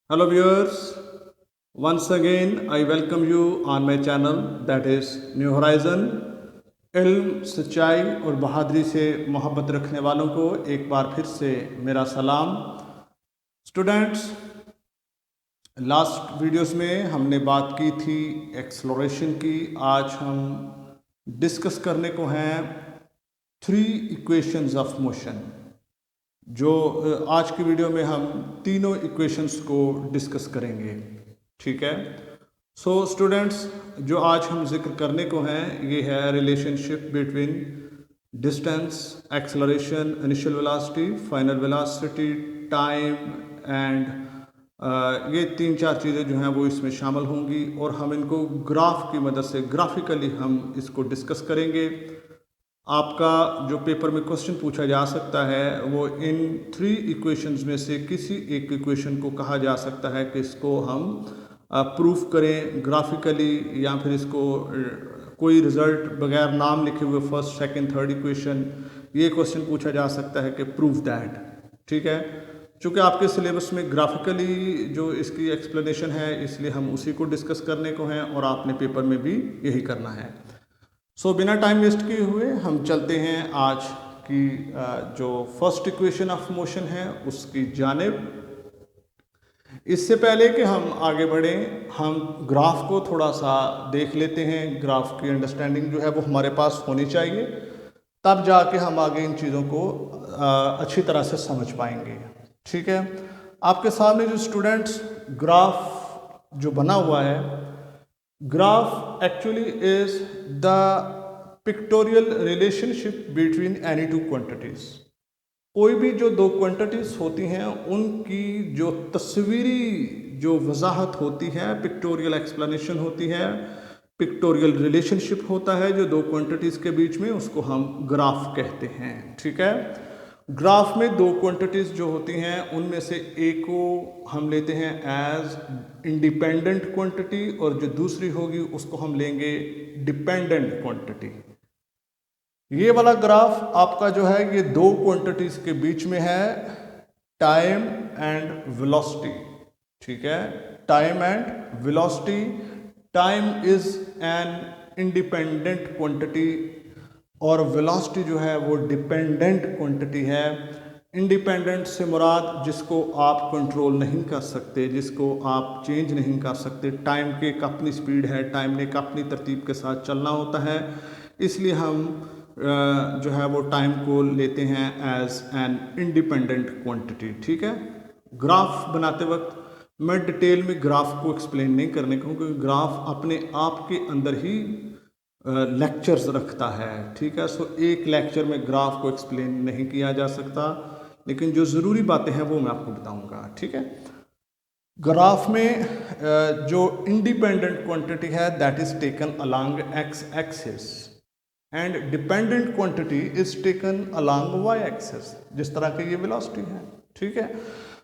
Hello viewers, once again I welcome you on my channel that is New Horizon। इल्म, सच्चाई और बहादुरी से मोहब्बत रखने वालों को एक बार फिर से मेरा सलाम। स्टूडेंट्स, लास्ट वीडियोस में हमने बात की थी एक्सप्लोरेशन की। आज हम डिस्कस करने को हैं थ्री इक्वेशंस ऑफ मोशन। जो आज की वीडियो में हम तीनों इक्वेशंस को डिस्कस करेंगे, ठीक है। सो स्टूडेंट्स, जो आज हम जिक्र करने को हैं ये है relationship between distance, acceleration, initial velocity, final velocity, time and ये तीन चार चीज़ें जो हैं वो इसमें शामिल होंगी और हम इनको ग्राफ की मदद से ग्राफिकली हम इसको डिस्कस करेंगे। आपका जो पेपर में क्वेश्चन पूछा जा सकता है वो इन थ्री इक्वेशंस में से किसी एक इक्वेशन को कहा जा सकता है कि इसको हम प्रूफ करें ग्राफिकली, या फिर इसको कोई रिजल्ट बगैर नाम लिखे हुए फर्स्ट सेकंड थर्ड इक्वेशन, ये क्वेश्चन पूछा जा सकता है कि प्रूफ दैट, ठीक है। चूँकि आपके सिलेबस में ग्राफिकली जो इसकी एक्सप्लेनेशन है इसलिए हम उसी को डिस्कस करने को हैं और आपने पेपर में भी यही करना है। सो बिना टाइम वेस्ट किए हुए हम चलते हैं आज की जो फर्स्ट इक्वेशन ऑफ मोशन है उसकी जानिब। इससे पहले कि हम आगे बढ़ें, हम ग्राफ को थोड़ा सा देख लेते हैं। ग्राफ की अंडरस्टैंडिंग जो है वो हमारे पास होनी चाहिए, तब जाके हम आगे इन चीज़ों को अच्छी तरह से समझ पाएंगे, ठीक है। आपके सामने जो स्टूडेंट्स ग्राफ जो बना हुआ है, graph actually is the pictorial relationship between any two quantities। कोई भी जो दो क्वांटिटीज होती हैं उनकी जो तस्वीरी जो वजाहत होती है, पिक्टोरियल एक्सप्लेनेशन होती है, पिक्टोरियल रिलेशनशिप होता है जो दो क्वांटिटीज के बीच में, उसको हम ग्राफ कहते हैं, ठीक है। ग्राफ में दो क्वांटिटीज़ जो होती हैं उनमें से एक को हम लेते हैं एज इंडिपेंडेंट क्वांटिटी और जो दूसरी होगी उसको हम लेंगे डिपेंडेंट क्वांटिटी। ये वाला ग्राफ आपका जो है ये दो क्वांटिटीज़ के बीच में है, टाइम एंड वेलोसिटी, ठीक है। Time and velocity. Time is an independent quantity और वेलोसिटी जो है वो डिपेंडेंट क्वांटिटी है। इंडिपेंडेंट से मुराद जिसको आप कंट्रोल नहीं कर सकते, जिसको आप चेंज नहीं कर सकते। टाइम की एक अपनी स्पीड है, टाइम ने एक अपनी तरतीब के साथ चलना होता है, इसलिए हम जो है वो टाइम को लेते हैं एज एन इंडिपेंडेंट क्वांटिटी, ठीक है। ग्राफ बनाते वक्त मैं डिटेल में ग्राफ को एक्सप्लेन नहीं करने का हूँ, क्योंकि ग्राफ अपने आप के अंदर ही लेक्चर्स रखता है, ठीक है। सो एक लेक्चर में ग्राफ को एक्सप्लेन नहीं किया जा सकता, लेकिन जो ज़रूरी बातें हैं वो मैं आपको बताऊंगा, ठीक है। ग्राफ में जो इंडिपेंडेंट क्वांटिटी है that is taken along x axis and dependent quantity is taken along y axis, जिस तरह की ये वेलोसिटी है, ठीक है।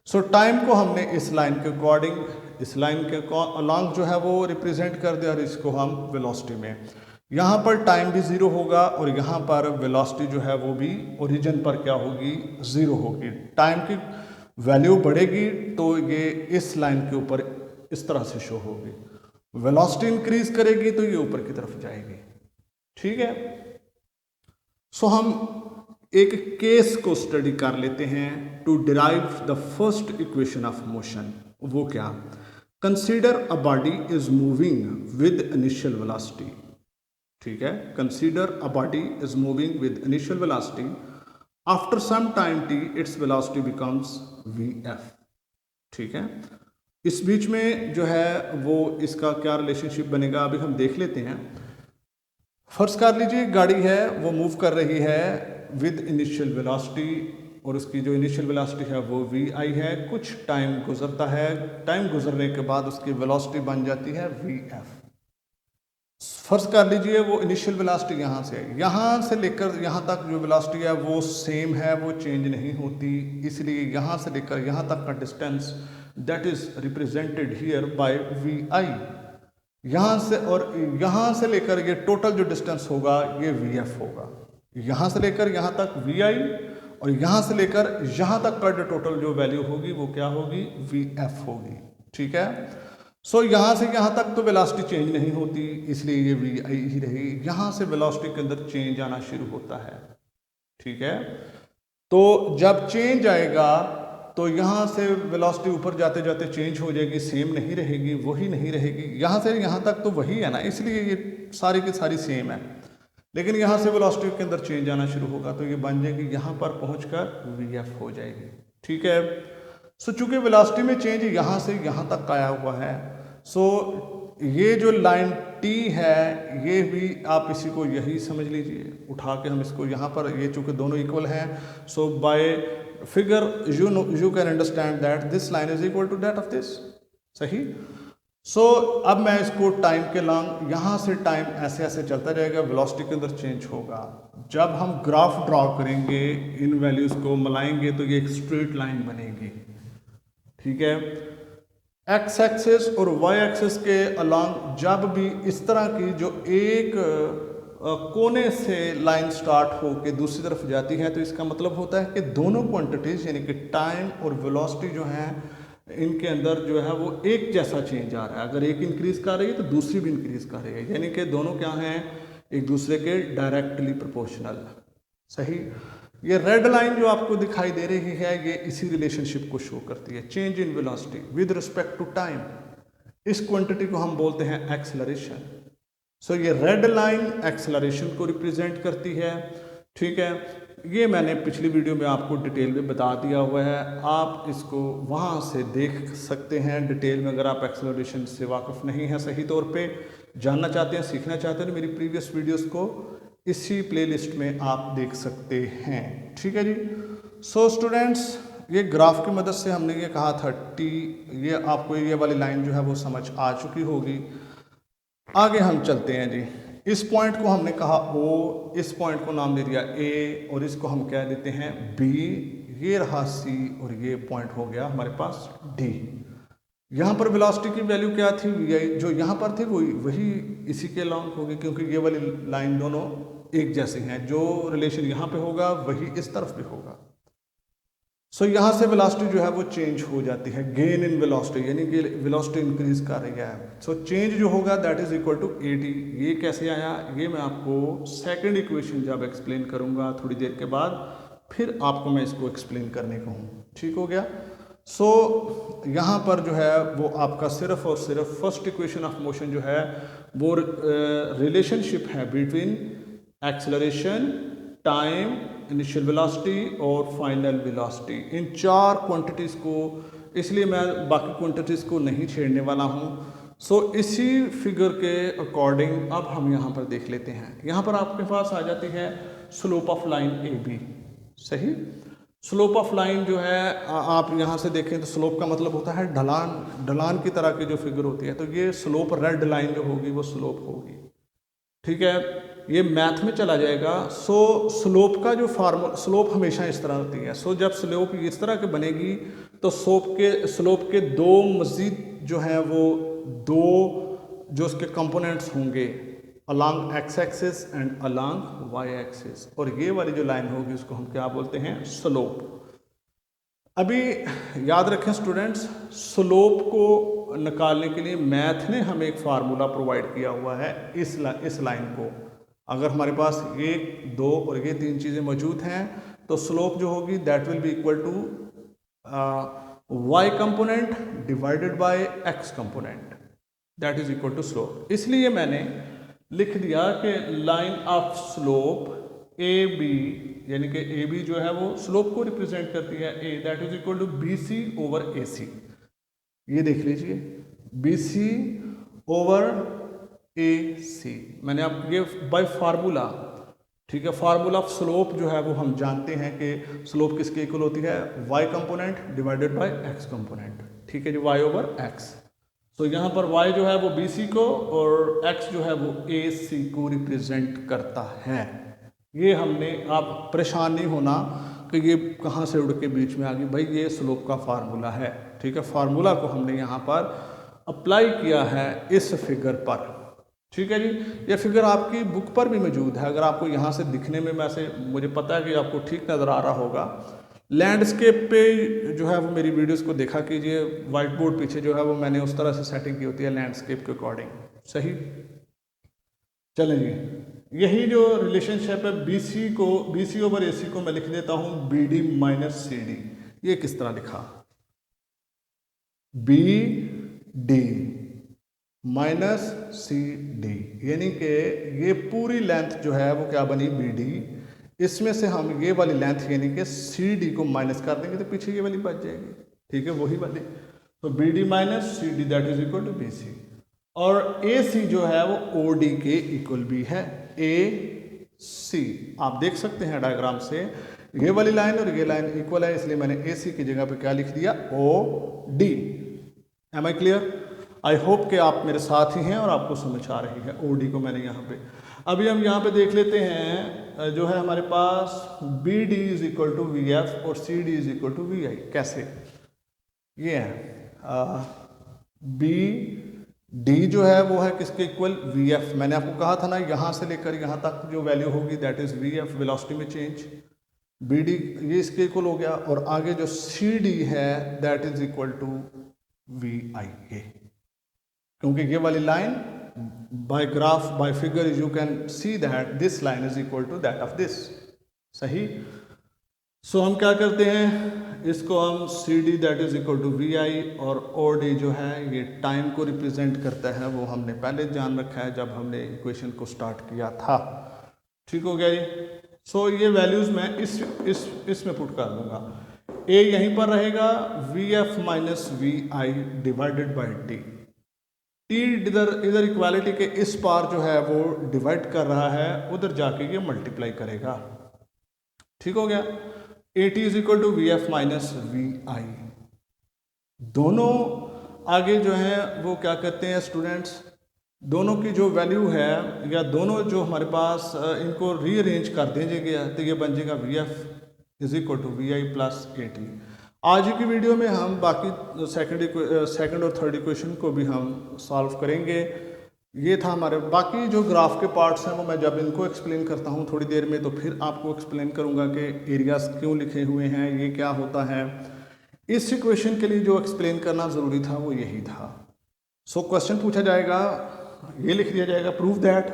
सो टाइम को हमने इस लाइन के अकॉर्डिंग, इस लाइन के अलोंग जो है वो रिप्रेजेंट कर दिया और इसको हम वेलोसिटी में, यहाँ पर टाइम भी ज़ीरो होगा और यहाँ पर वेलोसिटी जो है वो भी ओरिजिन पर क्या होगी, ज़ीरो होगी। टाइम की वैल्यू बढ़ेगी तो ये इस लाइन के ऊपर इस तरह से शो होगी, वेलोसिटी इंक्रीज करेगी तो ये ऊपर की तरफ जाएगी, ठीक है। सो हम एक केस को स्टडी कर लेते हैं to derive the first equation of motion. वो क्या? Consider a body is moving with initial velocity, ठीक है। Consider a body is moving with initial velocity, after some time t its velocity becomes v f, ठीक है। इस बीच में जो है वो इसका क्या रिलेशनशिप बनेगा अभी हम देख लेते हैं। फर्स्ट कर लीजिए गाड़ी है वो मूव कर रही है विद इनिशियल वेलोसिटी और उसकी जो इनिशियल वेलोसिटी है वो वी आई है। कुछ टाइम गुजरता है, टाइम गुजरने के बाद उसकी वेलोसिटी बन जाती है वी एफ। फर्स्ट कर लीजिए वो इनिशियल वेलोसिटी यहाँ से लेकर यहाँ तक जो वेलोसिटी है वो सेम है, वो चेंज नहीं होती, इसलिए यहाँ से लेकर यहाँ तक का distance that is represented here by V I. यहाँ से और यहाँ से लेकर ये टोटल जो डिस्टेंस होगा ये वी एफ होगा। यहाँ से लेकर यहाँ तक वी आई और यहाँ से लेकर यहाँ तक का जो टोटल जो वैल्यू होगी वो क्या होगी, वी एफ होगी। ठीक है, सो यहाँ से यहाँ तक तो वेलोसिटी चेंज नहीं होती, इसलिए ये वी आई ही रहेगी। यहाँ से वेलोसिटी के अंदर चेंज आना शुरू होता है। ठीक है, तो जब चेंज आएगा तो यहाँ से वेलोसिटी ऊपर जाते जाते चेंज हो जाएगी, सेम नहीं रहेगी, वही नहीं रहेगी। यहाँ से यहाँ तक तो वही है ना, इसलिए ये सारी की सारी सेम है, लेकिन यहाँ से वेलोसिटी के अंदर चेंज आना शुरू होगा तो ये बन जाएगी, यहाँ पर पहुँचकर वी एफ हो जाएगी। ठीक है, सो चूंकि वेलोसिटी में चेंज यहाँ से यहाँ तक आया हुआ है, सो ये जो लाइन टी है ये भी आप इसी को यही समझ लीजिए, उठा के हम इसको यहाँ पर, ये चूंकि दोनों इक्वल हैं, so by figure you can understand that this line is equal to that of this. सही। सो अब मैं इसको टाइम के लॉन्ग, यहाँ से टाइम ऐसे ऐसे चलता जाएगा, वेलोसिटी के अंदर चेंज होगा। जब हम ग्राफ ड्रॉ करेंगे, इन वैल्यूज़ को मिलाएंगे तो ये एक स्ट्रेट लाइन बनेगी। ठीक है, एक्स एक्सिस और वाई एक्सिस के अलॉन्ग जब भी इस तरह की जो एक कोने से लाइन स्टार्ट हो के दूसरी तरफ जाती है, तो इसका मतलब होता है कि दोनों क्वांटिटीज़ यानी कि टाइम और वेलोसिटी जो है इनके अंदर जो है वो एक जैसा चेंज आ रहा है। अगर एक इंक्रीज कर रही है तो दूसरी भी इंक्रीज कर रही है, यानी कि दोनों क्या हैं, एक दूसरे के डायरेक्टली प्रोपोर्शनल। सही। ये रेड लाइन जो आपको दिखाई दे रही है ये इसी रिलेशनशिप को शो करती है, change in velocity with respect to time. इस क्वांटिटी को हम बोलते हैं एक्सेलरेशन। सो ये रेड लाइन एक्सेलरेशन को रिप्रेजेंट करती है। ठीक है, ये मैंने पिछली वीडियो में आपको डिटेल में बता दिया हुआ है, आप इसको वहाँ से देख सकते हैं डिटेल में। अगर आप एक्सेलरेशन से वाकिफ़ नहीं हैं, सही तौर पे जानना चाहते हैं, सीखना चाहते हैं, तो मेरी प्रीवियस वीडियोस को इसी प्लेलिस्ट में आप देख सकते हैं। ठीक है जी। सो स्टूडेंट्स, ये ग्राफ की मदद से हमने ये कहा था टी, ये आपको ये वाली लाइन जो है वो समझ आ चुकी होगी। आगे हम चलते हैं जी। इस पॉइंट को हमने कहा O, इस पॉइंट को नाम दे दिया A और इसको हम कह देते हैं B, ये रहा C और ये पॉइंट हो गया हमारे पास D। यहाँ पर वेलोसिटी की वैल्यू क्या थी, जो यहाँ पर थी वही इसी के लॉन्ग होगी, क्योंकि ये वाली लाइन दोनों एक जैसे हैं। जो रिलेशन यहाँ पे होगा वही इस तरफ भी होगा। सो यहाँ से वेलोसिटी जो है वो चेंज हो जाती है, गेन इन वेलोसिटी, यानी कि वेलोसिटी इंक्रीज कर रही है। सो चेंज जो होगा that is equal to AT। ये कैसे आया, ये मैं आपको सेकंड इक्वेशन जब एक्सप्लेन करूँगा थोड़ी देर के बाद, फिर आपको मैं इसको एक्सप्लेन करने को हूँ। ठीक हो गया। सो यहाँ पर जो है वो आपका सिर्फ और सिर्फ फर्स्ट इक्वेशन ऑफ मोशन जो है वो रिलेशनशिप है between acceleration, time, initial velocity और फाइनल वेलोसिटी, इन चार क्वांटिटीज़ को। इसलिए मैं बाकी क्वांटिटीज़ को नहीं छेड़ने वाला हूँ। सो इसी फिगर के अकॉर्डिंग अब हम यहाँ पर देख लेते हैं। यहाँ पर आपके पास आ जाती है स्लोप ऑफ लाइन AB। सही। स्लोप ऑफ लाइन जो है आप यहाँ से देखें तो स्लोप का मतलब होता है ढलान, ढलान की तरह की जो फिगर होती है, तो ये स्लोप रेड लाइन जो होगी वो स्लोप होगी। ठीक है, ये मैथ में चला जाएगा। सो स्लोप का जो फार्मूला, स्लोप हमेशा इस तरह होती है। सो जब स्लोप इस तरह की बनेगी तो स्लोप के दो मज़ीद जो हैं वो दो जो उसके कंपोनेंट्स होंगे along x axis and along y axis, और ये वाली जो लाइन होगी उसको हम क्या बोलते हैं, स्लोप। अभी याद रखें स्टूडेंट्स, स्लोप को निकालने के लिए मैथ ने हमें एक फार्मूला प्रोवाइड किया हुआ है इस लाइन को। अगर हमारे पास ये 2 और ये 3 चीज़ें मौजूद हैं तो स्लोप जो होगी that will be equal to y component divided by x component, that is equal to slope. इसलिए मैंने लिख दिया कि लाइन ऑफ स्लोप AB, यानी कि AB जो है वो स्लोप को रिप्रेजेंट करती है A, that is equal to BC over AC। ये देख लीजिए BC ओवर AC, मैंने अब ये बाय फार्मूला, ठीक है, फार्मूला ऑफ स्लोप जो है वो हम जानते हैं कि स्लोप किसके इक्वल होती है, y component divided by x component. ठीक है जी, y ओवर x। तो यहाँ पर y जो है वो BC को और x जो है वो AC को रिप्रेजेंट करता है। ये हमने, आप परेशान नहीं होना कि ये कहाँ से उड़ के बीच में आ गई, भाई ये स्लोप का फार्मूला है। ठीक है, फार्मूला को हमने यहाँ पर अप्लाई किया है इस फिगर पर। ठीक है जी। ये फिगर आपकी बुक पर भी मौजूद है, अगर आपको यहाँ से दिखने में वैसे मुझे पता है कि आपको ठीक नज़र आ रहा होगा। लैंडस्केप पे जो है वो मेरी वीडियोस को देखा कीजिए, वाइट बोर्ड पीछे जो है वो मैंने उस तरह से सेटिंग की होती है लैंडस्केप के अकॉर्डिंग। सही, चलें जी। यही जो रिलेशनशिप है बी सी ओवर ए सी को मैं लिख देता हूँ b d minus c D. ये किस तरह लिखा, b d minus c d, यानी कि ये पूरी लेंथ जो है वो क्या बनी, बी डी। इसमें से हम ये वाली लेंथ यानी कि सी डी को माइनस कर देंगे तो पीछे ये वाली बच जाएगी, ठीक है, वही वाली। तो b d minus c D that is equal to b c. और ए सी जो है वो ओ डी के इक्वल भी है, ए सी। आप देख सकते हैं डायग्राम से ये वाली लाइन और ये लाइन इक्वल है, इसलिए मैंने ए सी की जगह पे क्या लिख दिया, o d. Am I clear? I hope कि आप मेरे साथ ही हैं और आपको समझ आ रही है। ओ डी को मैंने यहाँ पे, अभी हम यहाँ पे देख लेते हैं जो है हमारे पास B D is equal to we F और C D is equal to we I. कैसे? ये है बी डी जो है वो है किसके इक्वल, वी एफ। मैंने आपको कहा था ना यहाँ से लेकर यहाँ तक जो वैल्यू होगी that is v f, velocity में चेंज। बी डी ये इसके इक्वल हो गया, और आगे जो सी डी है that is equal to we i A, क्योंकि ये वाली line by graph by figure you can see that this line is equal to that of this. सही। सो हम क्या करते हैं, इसको हम C D that is equal to we i, और ओ डी जो है ये टाइम को रिप्रेजेंट करता है, वो हमने पहले जान रखा है जब हमने इक्वेशन को स्टार्ट किया था। ठीक हो गया जी। सो ये वैल्यूज मैं इसमें पुट कर दूंगा। ए यहीं पर रहेगा, v f minus v i divided by t. T इधर इक्वालिटी के इस पार जो है वो डिवाइड कर रहा है, उधर जाके ये मल्टीप्लाई करेगा। ठीक हो गया। A t is equal to we f minus v i. दोनों आगे जो है वो क्या करते हैं स्टूडेंट्स, दोनों की जो वैल्यू है या दोनों जो हमारे पास इनको रीअरेंज कर दीजिएगा तो ये बन जाएगा v f is equal to we i plus a t. आज की वीडियो में हम बाकी सेकंड और थर्ड इक्वेशन को भी हम सॉल्व करेंगे। ये था हमारे बाकी जो ग्राफ के पार्ट्स हैं वो मैं जब इनको एक्सप्लेन करता हूँ थोड़ी देर में, तो फिर आपको एक्सप्लेन करूँगा कि एरियाज क्यों लिखे हुए हैं, ये क्या होता है। इस इक्वेशन के लिए जो एक्सप्लेन करना ज़रूरी था वो यही था। सो क्वेश्चन पूछा जाएगा, ये लिख दिया जाएगा प्रूव दैट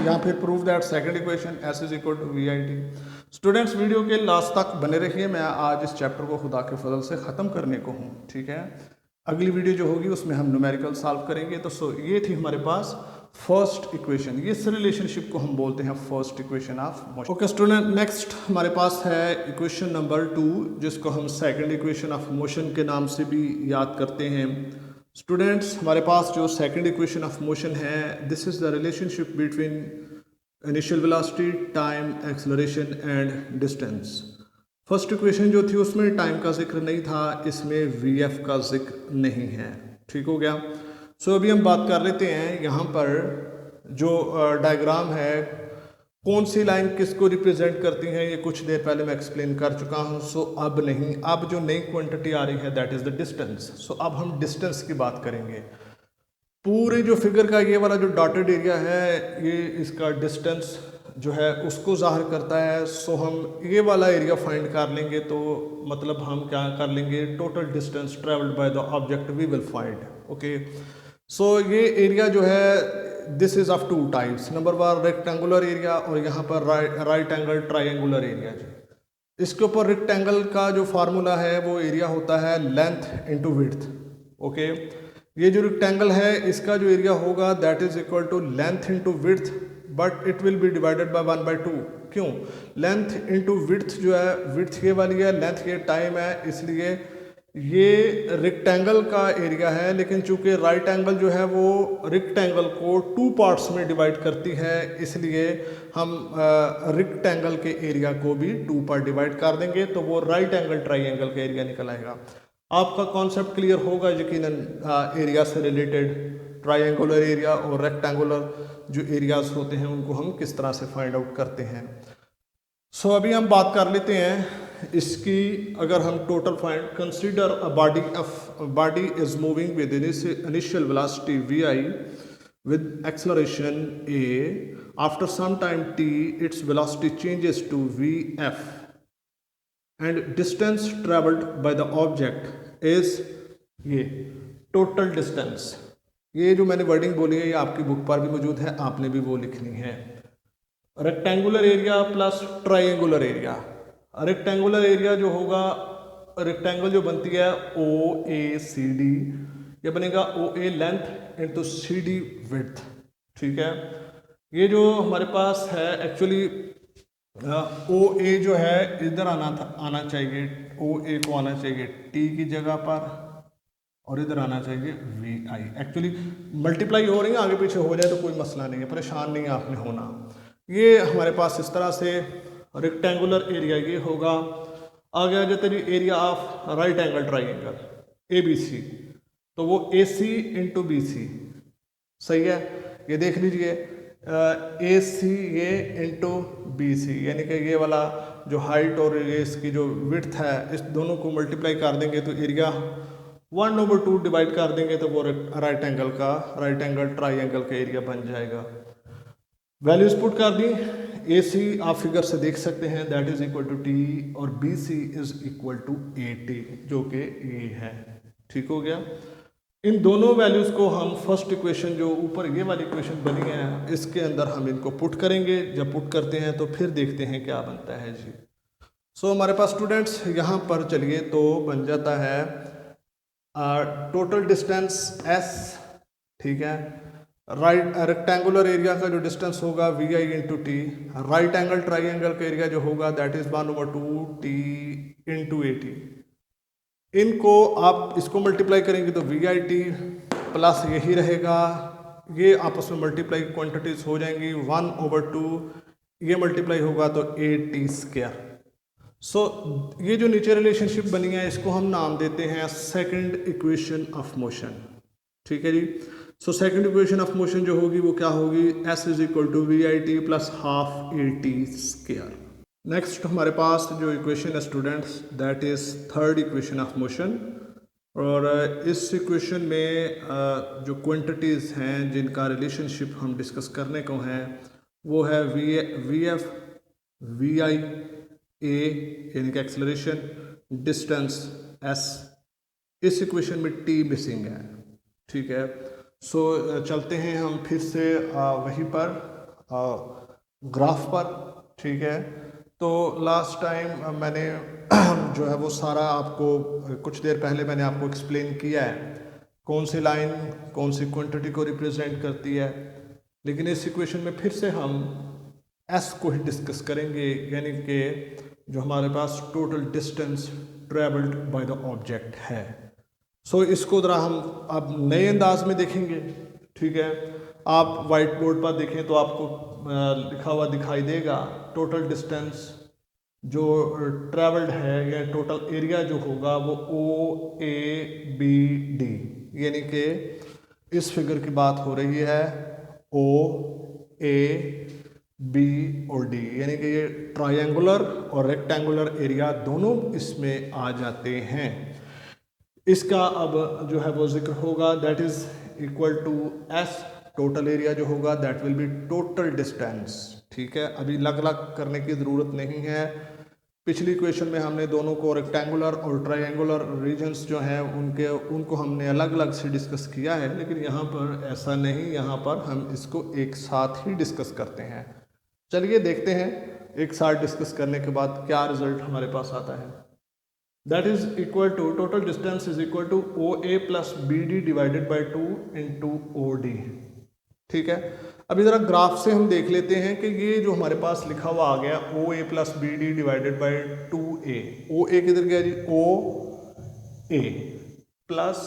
या फिर prove that second equation s is equal to we i t. Students video के लास्ट तक बने रहिए, मैं आज इस चैप्टर को खुदा के फजल से ख़त्म करने को हूँ। ठीक है, अगली वीडियो जो होगी उसमें हम न्यूमेरिकल सॉल्व करेंगे। तो ये थी हमारे पास फर्स्ट इक्वेशन, इस रिलेशनशिप को हम बोलते हैं first equation of motion. Okay student, next हमारे पास है इक्वेशन नंबर 2, जिसको हम सेकंड इक्वेशन ऑफ मोशन के नाम से भी याद करते हैं। स्टूडेंट्स हमारे पास जो सेकंड इक्वेशन ऑफ मोशन है, this is the relationship between initial velocity, time, acceleration and distance. First equation जो थी उसमें टाइम का जिक्र नहीं था, इसमें वी एफ का जिक्र नहीं है। ठीक हो गया। सो अभी हम बात कर लेते हैं यहाँ पर जो डायग्राम है, कौन सी लाइन किसको रिप्रेजेंट करती है, ये कुछ देर पहले मैं एक्सप्लेन कर चुका हूँ। सो अब नहीं, अब जो नई क्वांटिटी आ रही है दैट इज़ द डिस्टेंस। सो अब हम डिस्टेंस की बात करेंगे। पूरे जो फिगर का ये वाला जो डॉटेड एरिया है, ये इसका डिस्टेंस जो है उसको ज़ाहिर करता है। सो हम ये वाला एरिया फाइंड कर लेंगे, तो मतलब हम क्या कर लेंगे, total distance travelled by the object we will find. Okay, so ये एरिया जो है this is of 2 types. Number 1 rectangular area, और यहाँ पर राइट एंगल ट्राइंगुलर एरिया। जी इसके ऊपर रेक्टेंगल का जो फार्मूला है वो एरिया होता है लेंथ इंटू विड्थ। ओके, ये जो रेक्टेंगल है इसका जो एरिया होगा that is equal to length into width, but it will be divided by 1/2। क्यों? लेंथ इंटू विड्थ जो है, विड्थ ये वाली है, लेंथ ये टाइम है, इसलिए ये रेक्टेंगल का एरिया है। लेकिन चूंकि राइट एंगल जो है वो रेक्टेंगल को 2 पार्ट्स में डिवाइड करती है, इसलिए हम रेक्टेंगल के एरिया को भी 2 पार्ट डिवाइड कर देंगे, तो वो राइट एंगल ट्राइंगल का एरिया निकल आएगा। आपका कॉन्सेप्ट क्लियर होगा यकीनन एरिया से रिलेटेड। ट्राइंगुलर एरिया और रेक्टेंगुलर जो एरियाज होते हैं उनको हम किस तरह से फाइंड आउट करते हैं। सो अभी हम बात कर लेते हैं इसकी। अगर हम total find, consider a body is moving with initial velocity v i with acceleration a, after some time t, its velocity changes to vf and distance traveled by the object is ये total distance। ये जो मैंने wording बोली है ये आपकी book पर भी मौजूद है, आपने भी वो लिखनी है। Rectangular area plus triangular area. Rectangular area जो होगा, रेक्टेंगल जो बनती है ओ ए सी डी, ये बनेगा O A length into C D width, ठीक है। ये जो हमारे पास है एक्चुअली ओ ए जो है इधर आना चाहिए, ओ ए को आना चाहिए टी की जगह पर और इधर आना चाहिए वी आई। एक्चुअली मल्टीप्लाई हो रही है, आगे पीछे हो जाए तो कोई मसला नहीं है, परेशान नहीं है आपने होना। ये हमारे पास इस तरह से रेक्टेंगुलर एरिया ये होगा। आ गया जो तेरी area of right angle triangle a b c, तो वो ए सी इंटू बी सी, सही है। ये देख लीजिए ए सी ये इंटू बी सी, यानी कि ये वाला जो हाइट और ये इसकी जो विड्थ है, इस दोनों को मल्टीप्लाई कर देंगे तो एरिया 1/2 डिवाइड कर देंगे तो वो राइट एंगल ट्राइंगल का एरिया बन जाएगा। वैल्यूज पुट कर दी। ए सी आप फिगर से देख सकते हैं, that is equal to t, और B C is equal to a t, जो कि ए है, ठीक हो गया। इन दोनों वैल्यूज को हम फर्स्ट इक्वेशन जो ऊपर ये वाली इक्वेशन बनी है इसके अंदर हम इनको पुट करेंगे। जब पुट करते हैं तो फिर देखते हैं क्या बनता है जी। सो हमारे पास स्टूडेंट्स यहाँ पर चलिए तो बन जाता है टोटल डिस्टेंस एस, ठीक है। राइट रेक्टेंगुलर एरिया का जो डिस्टेंस होगा v i into t, right angle triangle का एरिया जो होगा that is 1/2 t into a t. इनको आप इसको मल्टीप्लाई करेंगे तो वी आई टी प्लस यही रहेगा, ये आपस में मल्टीप्लाई क्वांटिटीज हो जाएंगी, 1/2 ये मल्टीप्लाई होगा तो ए टी स्क्वायर। सो ये जो नीचे रिलेशनशिप बनी है इसको हम नाम देते हैं सेकंड इक्वेशन ऑफ मोशन, ठीक है जी। So second equation of motion जो होगी वो क्या होगी, s is equal to we i t plus half a t square. Next हमारे पास जो इक्वेशन है students that is third equation of motion, और इस इक्वेशन में जो क्वांटिटीज़ हैं जिनका रिलेशनशिप हम डिस्कस करने को हैं वो है वी एफ वी आई ए यानी कि एक्सेलरेशन, डिस्टेंस एस। इस इक्वेशन में टी मिसिंग है, ठीक है। सो चलते हैं हम फिर से वहीं पर ग्राफ पर, ठीक है। तो लास्ट टाइम मैंने जो है वो सारा आपको कुछ देर पहले मैंने आपको एक्सप्लेन किया है कौन सी लाइन कौन सी क्वांटिटी को रिप्रेजेंट करती है, लेकिन इस इक्वेशन में फिर से हम एस को ही डिस्कस करेंगे, यानी कि जो हमारे पास total distance travelled by the object है। सो इसको ज़रा हम अब नए अंदाज में देखेंगे, ठीक है। आप वाइट बोर्ड पर देखें तो आपको लिखा हुआ दिखाई देगा टोटल डिस्टेंस जो ट्रेवल्ड है या टोटल एरिया जो होगा वो ओ ए बी डी, यानी कि इस फिगर की बात हो रही है ओ ए बी और डी, यानी कि ये ट्रायंगुलर और रेक्टेंगुलर एरिया दोनों इसमें आ जाते हैं। इसका अब जो है वो जिक्र होगा that is equal to s, total area जो होगा that will be total distance, ठीक है। अभी अलग अलग करने की ज़रूरत नहीं है। पिछली इक्वेशन में हमने दोनों को रेक्टेंगुलर और ट्रायंगुलर रीजन्स जो हैं उनको हमने अलग अलग से डिस्कस किया है, लेकिन यहाँ पर ऐसा नहीं, यहाँ पर हम इसको एक साथ ही डिस्कस करते हैं। चलिए देखते हैं एक साथ डिस्कस करने के बाद क्या रिजल्ट हमारे पास आता है। That is equal to total distance is equal to O A plus B D divided by 2 into o d, ठीक है। अभी ज़रा ग्राफ से हम देख लेते हैं कि ये जो हमारे पास लिखा हुआ आ गया O A plus B D divided by 2a, O A किधर गया जी, ओ ए प्लस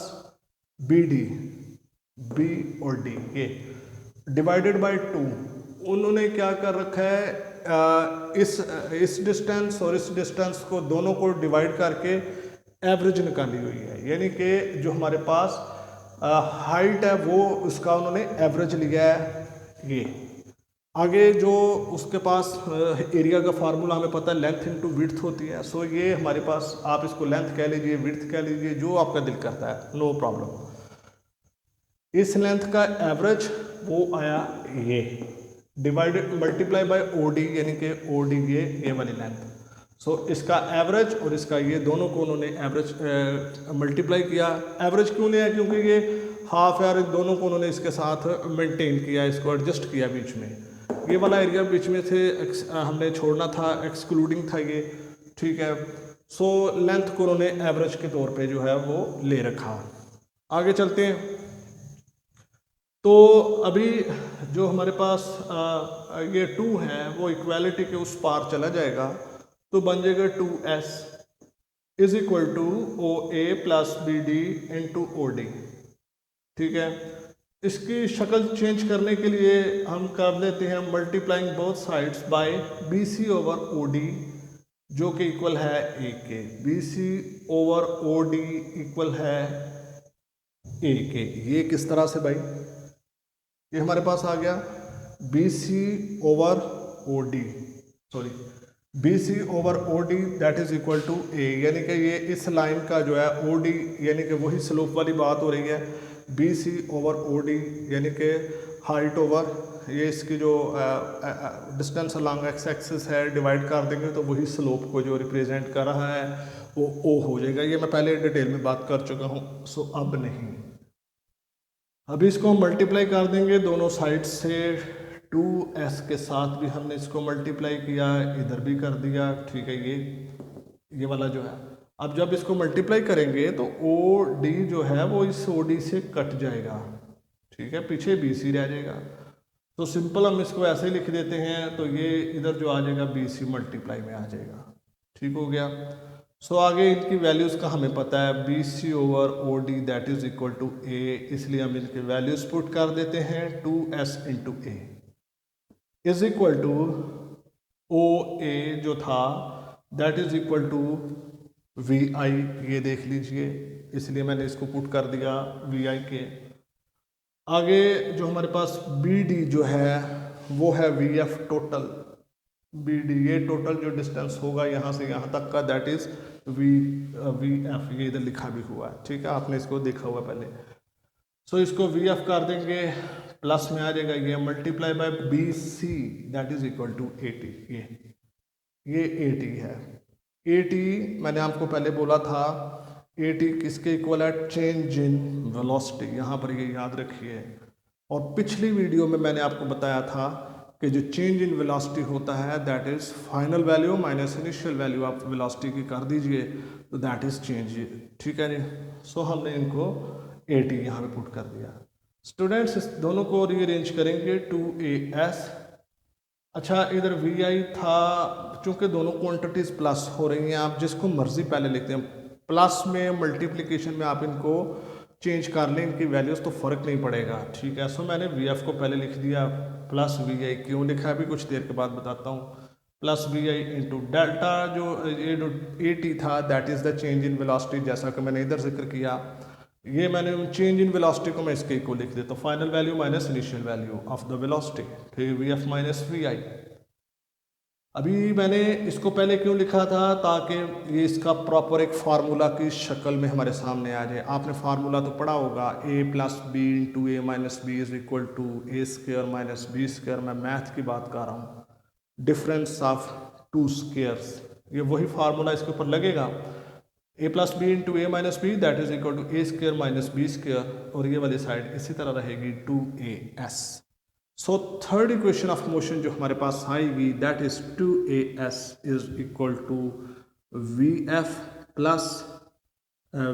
बी डी, बी और डी, ये डिवाइडेड बाई 2। उन्होंने क्या कर रखा है, इस डिस्टेंस और इस डिस्टेंस को दोनों को डिवाइड करके एवरेज निकाली हुई है, यानी कि जो हमारे पास हाइट है वो उसका उन्होंने एवरेज लिया है। ये आगे जो उसके पास एरिया का फार्मूला हमें पता है लेंथ इनटू विड्थ होती है। सो ये हमारे पास आप इसको लेंथ कह लीजिए, विड्थ कह लीजिए, जो आपका दिल करता है, नो प्रॉब्लम। इस लेंथ का एवरेज वो आया ये, डिवाइडेड मल्टीप्लाई बाय ओडी, यानी कि ओडी ये वाली लेंथ। सो इसका एवरेज और इसका ये दोनों को उन्होंने एवरेज मल्टीप्लाई किया। एवरेज क्यों लिया? क्योंकि ये हाफ यार दोनों को उन्होंने इसके साथ मेंटेन किया, इसको एडजस्ट किया बीच में। ये वाला एरिया बीच में से हमने छोड़ना था, एक्सक्लूडिंग था ये, ठीक है। सो लेंथ को उन्होंने एवरेज के तौर पे जो है वो ले रखा। आगे चलते हैं। तो अभी जो हमारे पास ये 2 है वो इक्वालिटी के उस पार चला जाएगा, तो बन जाएगा 2s is equal to O A plus B d into o d, ठीक है। इसकी शक्ल चेंज करने के लिए हम कर देते हैं multiplying both sides by b C over O d, जो कि इक्वल है ए के। बी सी ओवर ओ डी इक्वल है ए के। ये किस तरह से भाई? ये हमारे पास आ गया B C over O D, sorry B C over O D that is equal to a, यानी कि ये इस लाइन का जो है ओ डी, यानी कि वही स्लोप वाली बात हो रही है। बी सी ओवर ओ डी यानी कि हाइट ओवर ये इसकी जो डिस्टेंस अलॉन्ग एक्स एक्सिस है, डिवाइड कर देंगे तो वही स्लोप को जो रिप्रेजेंट कर रहा है वो ओ हो जाएगा। ये मैं पहले डिटेल में बात कर चुका हूँ, सो अब नहीं। अभी इसको हम मल्टीप्लाई कर देंगे दोनों साइड से। 2s के साथ भी हमने इसको मल्टीप्लाई किया, इधर भी कर दिया, ठीक है। ये वाला जो है, अब जब इसको मल्टीप्लाई करेंगे तो ओ डी जो है वो इस ओ डी से कट जाएगा, ठीक है, पीछे बी सी रह जाएगा। तो सिंपल हम इसको ऐसे ही लिख देते हैं, तो ये इधर जो आ जाएगा बी सी मल्टीप्लाई में आ जाएगा, ठीक हो गया। सो आगे इनकी वैल्यूज़ का हमें पता है, B C over O D that is equal to a, इसलिए हम इनके वैल्यूज़ पुट कर देते हैं 2s into a is equal to O A जो था that is equal to we i, ये देख लीजिए, इसलिए मैंने इसको पुट कर दिया वी आई के। आगे जो हमारे पास बी डी जो है वो है v f total. B D ये टोटल जो डिस्टेंस होगा यहाँ से यहाँ तक का दैट इज वी एफ, ये इधर लिखा भी हुआ है, ठीक है, आपने इसको देखा हुआ पहले। सो इसको वी एफ कर देंगे, प्लस में आ जाएगा ये multiply by b c that is equal to 80। ये 80 है। 80 मैंने आपको पहले बोला था 80 किसके इक्वल है? चेंज इन वेलोसिटी, यहाँ पर ये याद रखिए। और पिछली वीडियो में मैंने आपको बताया था कि जो चेंज इन वेलोसिटी होता है that is final value minus initial value आप वेलोसिटी की कर दीजिए, तो दैट इज़ चेंज, ठीक है जी। सो हमने इनको 80 यहाँ पे पुट कर दिया। स्टूडेंट्स इस दोनों को रीअरेंज करेंगे 2as। अच्छा, इधर वी आई था, चूँकि दोनों क्वांटिटीज़ प्लस हो रही हैं, आप जिसको मर्ज़ी पहले लिखते हैं, प्लस में मल्टीप्लिकेशन में आप इनको चेंज कर लें, इनकी वैल्यूज़ तो फ़र्क नहीं पड़ेगा, ठीक है। सो मैंने वी एफ को पहले लिख दिया प्लस वी आई, क्यों लिखा है अभी कुछ देर के बाद बताता हूँ। Plus v i into delta, जो ये 80 था that is the change in velocity, जैसा कि मैंने इधर जिक्र किया। ये मैंने चेंज इन वेलोसिटी को मैं इसके को लिख देता हूँ, final value minus initial value of the velocity, फिर वी एफ माइनस वी आई। अभी मैंने इसको पहले क्यों लिखा था? ताकि ये इसका प्रॉपर एक फार्मूला की शक्ल में हमारे सामने आ जाए। आपने फार्मूला तो पढ़ा होगा, a plus b into a minus b is equal to a square minus b square. मैं मैथ की बात कर रहा हूँ, डिफरेंस ऑफ टू स्क्वायर्स, ये वही फार्मूला इसके ऊपर लगेगा। A plus b into a minus b that is equal to a square minus b square, और ये वाली साइड इसी तरह रहेगी 2as। So third equation of motion जो हमारे पास आएगी that is 2as is equal to we f plus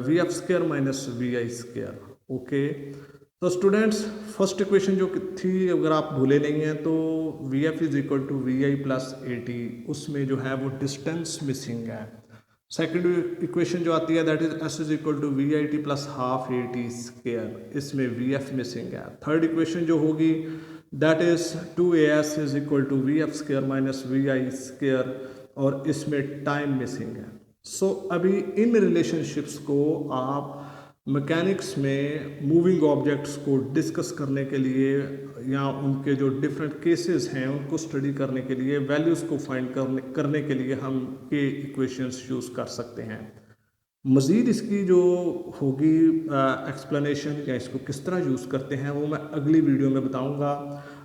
v f square minus v i square. Okay, तो स्टूडेंट्स फर्स्ट इक्वेशन जो थी, अगर आप भूले नहीं हैं, तो v f is equal to we i plus 80, उसमें जो है वो डिस्टेंस मिसिंग है। सेकेंड इक्वेशन जो आती है that is s is equal to we i t plus half a t square, इसमें वी एफ मिसिंग है। थर्ड इक्वेशन जो होगी that is 2as is equal to we f square minus v i square, और इसमें time missing है। सो अभी in relationships को आप मैकेनिक्स में मूविंग ऑब्जेक्ट्स को डिस्कस करने के लिए या उनके जो डिफरेंट केसेस हैं उनको स्टडी करने के लिए, वैल्यूज़ को फाइंड करने के लिए हम ये इक्वेशंस यूज़ कर सकते हैं। मज़ीद इसकी जो होगी एक्सप्लेनेशन या इसको किस तरह यूज़ करते हैं वो मैं अगली वीडियो में बताऊंगा।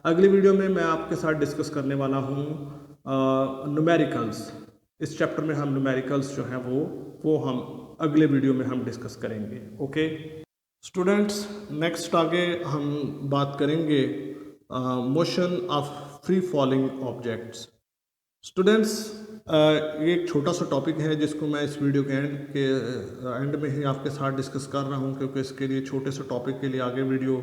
अगली वीडियो में मैं आपके साथ डिस्कस करने वाला हूँ न्यूमेरिकल्स। इस चैप्टर में हम न्यूमेरिकल्स जो हैं वो हम अगले वीडियो में हम डिस्कस करेंगे। ओके स्टूडेंट्स, नेक्स्ट आगे हम बात करेंगे motion of free falling objects. Students, ये एक छोटा सा टॉपिक है जिसको मैं इस वीडियो के एंड में ही आपके साथ डिस्कस कर रहा हूँ, क्योंकि इसके लिए छोटे से टॉपिक के लिए आगे वीडियो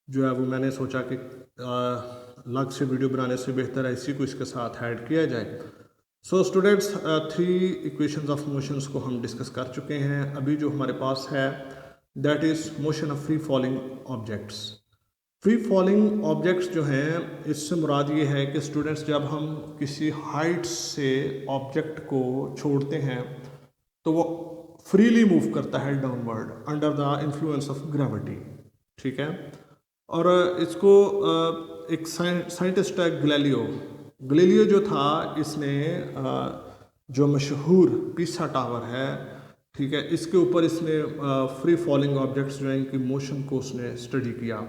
जो है वो मैंने सोचा कि अलग से वीडियो बनाने से बेहतर है इसी को इसके साथ ऐड किया जाए। So students, 3 equations of motions को हम डिस्कस कर चुके हैं। अभी जो हमारे पास है that is motion of free falling objects. Free falling objects जो हैं, इससे मुराद ये है कि स्टूडेंट्स जब हम किसी हाइट से ऑब्जेक्ट को छोड़ते हैं तो वो फ्रीली मूव करता है downward under the influence of gravity. ठीक है, और इसको एक साइंटिस्ट है गैलीलियो जो था, इसने जो मशहूर पीसा टावर है, ठीक है, इसके ऊपर इसने फ्री फॉलिंग ऑब्जेक्ट्स जो हैं इनकी मोशन को उसने स्टडी किया।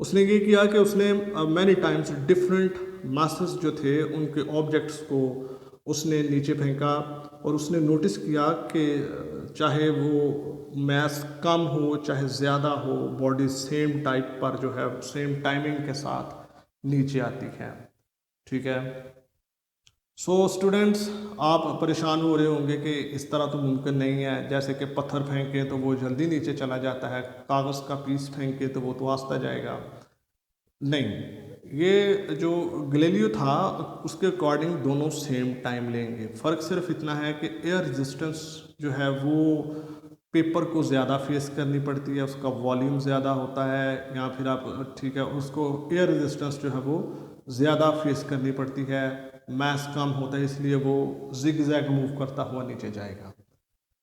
उसने ये किया कि उसने मैनी टाइम्स डिफरेंट मासेस जो थे उनके ऑब्जेक्ट्स को उसने नीचे फेंका और उसने नोटिस किया कि चाहे वो मैस कम हो चाहे ज़्यादा हो, बॉडी सेम टाइप पर जो है सेम टाइमिंग के साथ नीचे आती है। ठीक है, सो स्टूडेंट्स, आप परेशान हो रहे होंगे कि इस तरह तो मुमकिन नहीं है, जैसे कि पत्थर फेंके तो वो जल्दी नीचे चला जाता है, कागज़ का पीस फेंके तो वो तो आस्ता जाएगा। नहीं, ये जो गैलीलियो था उसके अकॉर्डिंग दोनों सेम टाइम लेंगे। फ़र्क सिर्फ इतना है कि एयर रेजिस्टेंस जो है वो पेपर को ज़्यादा फेस करनी पड़ती है, उसका वॉल्यूम ज़्यादा होता है, या फिर आप ठीक है उसको एयर रेजिस्टेंस जो है वो ज़्यादा फेस करनी पड़ती है, मैस कम होता है इसलिए वो जिग जैग मूव करता हुआ नीचे जाएगा।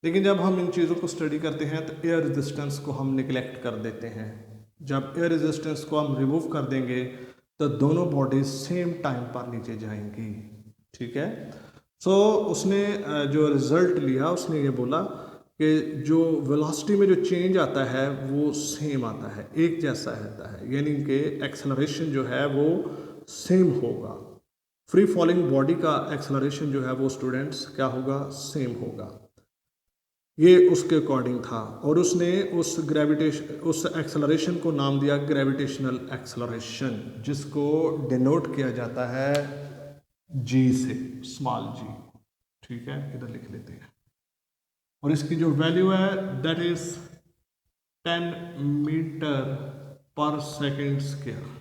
लेकिन जब हम इन चीज़ों को स्टडी करते हैं तो एयर रेजिस्टेंस को हम निगलेक्ट कर देते हैं। जब एयर रेजिस्टेंस को हम रिमूव कर देंगे तो दोनों बॉडीज सेम टाइम पर नीचे जाएंगी। ठीक है, सो उसने जो रिज़ल्ट लिया उसने ये बोला कि जो वेलोसिटी में जो चेंज आता है वो सेम आता है, एक जैसा रहता है, यानी कि एक्सेलरेशन जो है वो सेम होगा। फ्री फॉलिंग बॉडी का एक्सेलरेशन जो है वो स्टूडेंट्स क्या होगा, सेम होगा। ये उसके अकॉर्डिंग था और उसने उस एक्सेलरेशन को नाम दिया ग्रेविटेशनल एक्सेलरेशन, जिसको डिनोट किया जाता है जी से, स्मॉल जी। ठीक है, इधर लिख लेते हैं, और इसकी जो वैल्यू है दैट इज 10 मीटर पर सेकेंड स्क्वायर।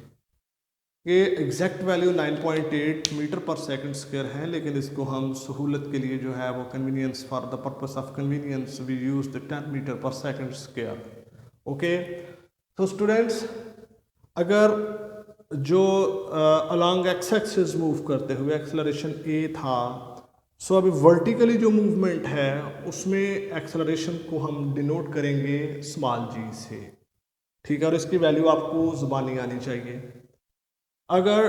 ये exact value 9.8 metre per second square है, लेकिन इसको हम सहूलत के लिए जो है वो convenience, for the purpose of convenience we use the 10 metre per second square. Okay, तो स्टूडेंट्स, अगर जो अलॉन्ग एक्स एक्सिस मूव करते हुए एक्सेलरेशन ए था, सो अभी वर्टिकली जो मूवमेंट है उसमें एक्सेलरेशन को हम डिनोट करेंगे स्मॉल जी से। ठीक है, और इसकी वैल्यू आपको ज़ुबानी आनी चाहिए। अगर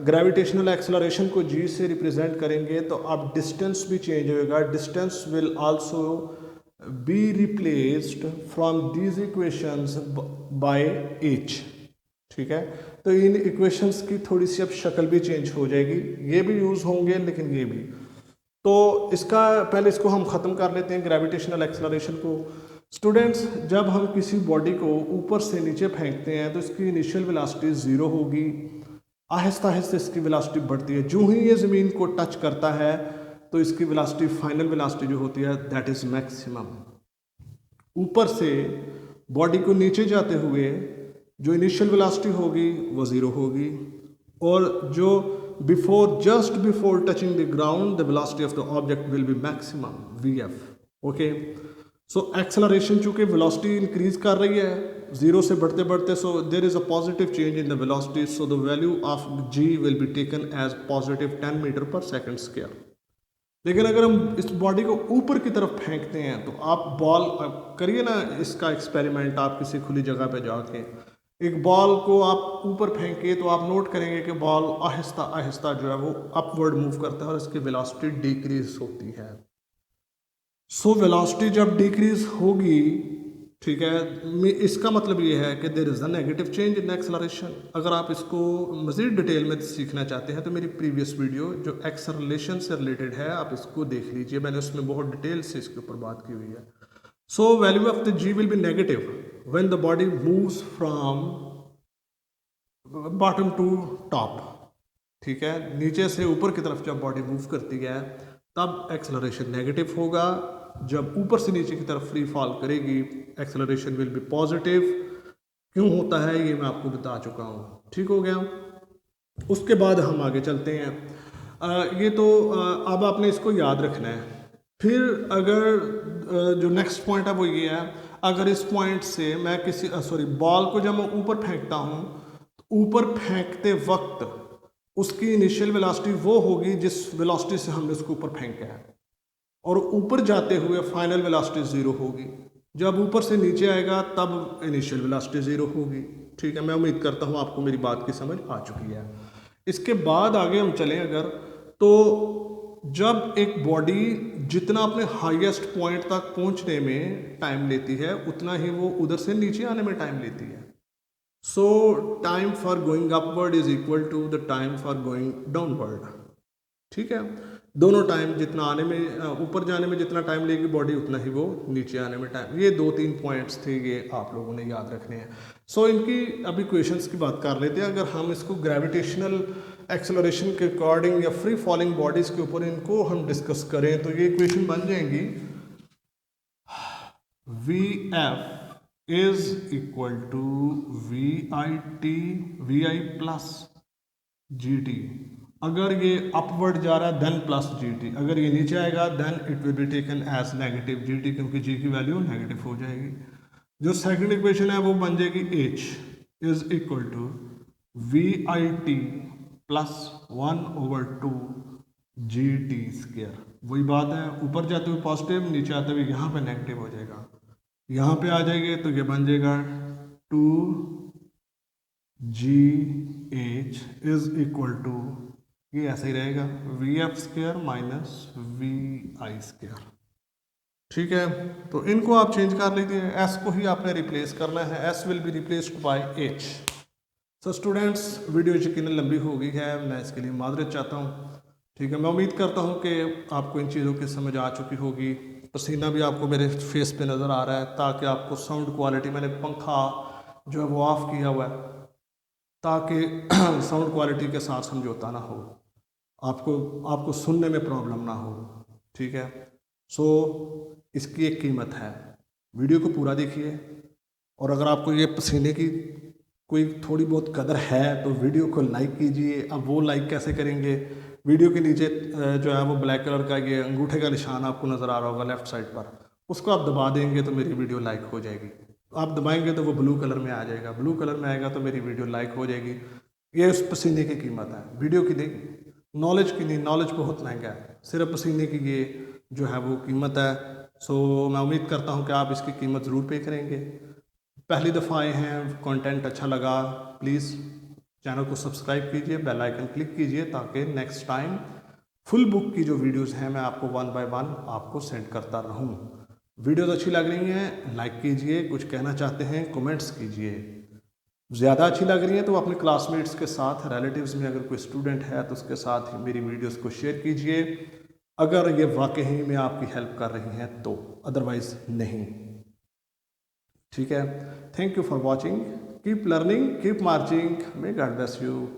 ग्रेविटेशनल एक्सेलरेशन को जी से रिप्रेजेंट करेंगे तो अब डिस्टेंस भी चेंज होएगा, distance will also be replaced from these equations by H. ठीक है, तो इन इक्वेशंस की थोड़ी सी अब शक्ल भी चेंज हो जाएगी, ये भी यूज़ होंगे लेकिन ये भी। तो इसका पहले इसको हम ख़त्म कर लेते हैं ग्रेविटेशनल एक्सेलरेशन को। स्टूडेंट्स, जब हम किसी बॉडी को ऊपर से नीचे फेंकते हैं तो इसकी इनिशियल वेलोसिटी 0 होगी, आहिस्ता आहिस्ता इसकी वेलोसिटी बढ़ती है, जो ही ये ज़मीन को टच करता है तो इसकी वेलोसिटी, फाइनल वेलोसिटी जो होती है दैट इज़ मैक्सिमम। ऊपर से बॉडी को नीचे जाते हुए जो इनिशियल वेलोसिटी होगी वो 0 होगी, और जो just before touching the ground the velocity of the object will be maximum vf। Okay, so acceleration चूँकि वेलोसिटी इंक्रीज कर रही है 0 से बढ़ते बढ़ते, so there is a positive change in the velocity, so the value of g will be taken as positive 10 metre per second square. लेकिन अगर हम इस बॉडी को ऊपर की तरफ फेंकते हैं तो आप बॉल करिए ना इसका एक्सपेरिमेंट, आप किसी खुली जगह पे जाके एक बॉल को आप ऊपर फेंके तो आप नोट करेंगे कि बॉल आहिस्ता आहिस्ता जो है वो अपवर्ड मूव करता है और इसकी वेलोसिटी डिक्रीज होती है। सो वेलोसिटी जब डिक्रीज होगी, ठीक है, इसका मतलब ये है कि there is a negative change in acceleration. अगर आप इसको मज़ीद डिटेल में सीखना चाहते हैं तो मेरी प्रीवियस वीडियो जो एक्सेलरेशन से रिलेटेड है आप इसको देख लीजिए, मैंने उसमें बहुत डिटेल से इसके ऊपर बात की हुई है। So value of the g will be negative when the body moves from bottom to top, ठीक है, नीचे से ऊपर की तरफ जब बॉडी मूव करती है तब एक्सेलरेशन नेगेटिव होगा, जब ऊपर से नीचे की तरफ फ्री फॉल करेगी एक्सेलरेशन विल बी पॉजिटिव। क्यों होता है ये मैं आपको बता चुका हूँ, ठीक हो गया। उसके बाद हम आगे चलते हैं। ये तो अब आपने इसको याद रखना है। फिर अगर जो नेक्स्ट पॉइंट है वो ये है, अगर इस पॉइंट से मैं किसी बॉल को जब मैं ऊपर फेंकता हूँ तो ऊपर फेंकते वक्त उसकी इनिशियल वेलोसिटी वो होगी जिस वेलोसिटी से हमने उसको ऊपर फेंका है, और ऊपर जाते हुए फाइनल वेलोसिटी ज़ीरो होगी। जब ऊपर से नीचे आएगा तब इनिशियल वेलोसिटी ज़ीरो होगी, ठीक है। मैं उम्मीद करता हूँ आपको मेरी बात की समझ आ चुकी है। इसके बाद आगे हम चलें अगर, तो जब एक बॉडी जितना अपने हाईएस्ट पॉइंट तक पहुँचने में टाइम लेती है उतना ही वो उधर से नीचे आने में टाइम लेती है। So time for going upward is equal to the time for going downward, ठीक है। दोनों टाइम जितना आने में ऊपर जाने में जितना टाइम लेगी बॉडी उतना ही वो नीचे आने में टाइम। ये 2-3 पॉइंट्स थे, ये आप लोगों ने याद रखने हैं। सो इनकी अभी क्वेश्चंस की बात कर लेते हैं। अगर हम इसको ग्रेविटेशनल एक्सेलरेशन के अकॉर्डिंग या फ्री फॉलिंग बॉडीज के ऊपर इनको हम डिस्कस करें तो ये इक्वेशन बन जाएंगी v f is equal to we i plus g t. अगर ये अपवर्ड जा रहा है देन प्लस जी टी, अगर ये नीचे आएगा then it will be taken as negative G T, क्योंकि जी की वैल्यू नेगेटिव हो जाएगी। जो सेकंड इक्वेशन है वो बन जाएगी h is equal to we i t plus 1/2 g t square. वही बात है, ऊपर जाते हुए पॉजिटिव, नीचे आते हुए यहाँ पे नेगेटिव हो जाएगा। यहाँ पे आ जाएंगे तो ये बन जाएगा 2GH इज इक्वल टू, ये ऐसे ही रहेगा, v f square minus v i square, ठीक है। तो इनको आप चेंज कर लीजिए, एस को ही आपने रिप्लेस करना है, S will be replaced by H. So students, video यकीनन लंबी हो गई है, मैं इसके लिए माजरत चाहता हूँ, ठीक है। मैं उम्मीद करता हूँ कि आपको इन चीज़ों की समझ आ चुकी होगी। पसीना भी आपको मेरे फेस पे नज़र आ रहा है, ताकि आपको साउंड क्वालिटी, मैंने पंखा जो है वो ऑफ़ किया हुआ है ताकि साउंड क्वालिटी के साथ समझौता ना हो, आपको सुनने में प्रॉब्लम ना हो, ठीक है। सो इसकी एक कीमत है, वीडियो को पूरा देखिए, और अगर आपको ये पसीने की कोई थोड़ी बहुत कदर है तो वीडियो को लाइक कीजिए। अब वो लाइक कैसे करेंगे, वीडियो के नीचे जो है वो ब्लैक कलर का ये अंगूठे का निशान आपको नज़र आ रहा होगा लेफ़्ट साइड पर, उसको आप दबा देंगे तो मेरी वीडियो लाइक हो जाएगी। आप दबाएंगे तो वो ब्लू कलर में आ जाएगा, ब्लू कलर में आएगा तो मेरी वीडियो लाइक हो जाएगी। ये उस पसीने की कीमत है, वीडियो की नहीं, नॉलेज की नहीं। नॉलेज बहुत महंगा है, सिर्फ पसीने की ये जो है वो कीमत है। सो मैं उम्मीद करता हूँ कि आप इसकी कीमत ज़रूर पे करेंगे। पहली दफ़ा आए हैं, कंटेंट अच्छा लगा, प्लीज़ चैनल को सब्सक्राइब कीजिए, बेल आइकन क्लिक कीजिए, ताकि नेक्स्ट टाइम फुल बुक की जो वीडियोस हैं मैं आपको 1 बाय 1 आपको सेंड करता रहूं। वीडियोस अच्छी लग रही हैं लाइक कीजिए, कुछ कहना चाहते हैं कमेंट्स कीजिए, ज़्यादा अच्छी लग रही है तो अपने क्लासमेट्स के साथ, रिलेटिव्स में अगर कोई स्टूडेंट है तो उसके साथ ही मेरी वीडियोस को शेयर कीजिए, अगर ये वाकई में आपकी हेल्प कर रही हैं तो, अदरवाइज़ नहीं, ठीक है। Thank you for watching, keep learning, keep marching, may God bless you.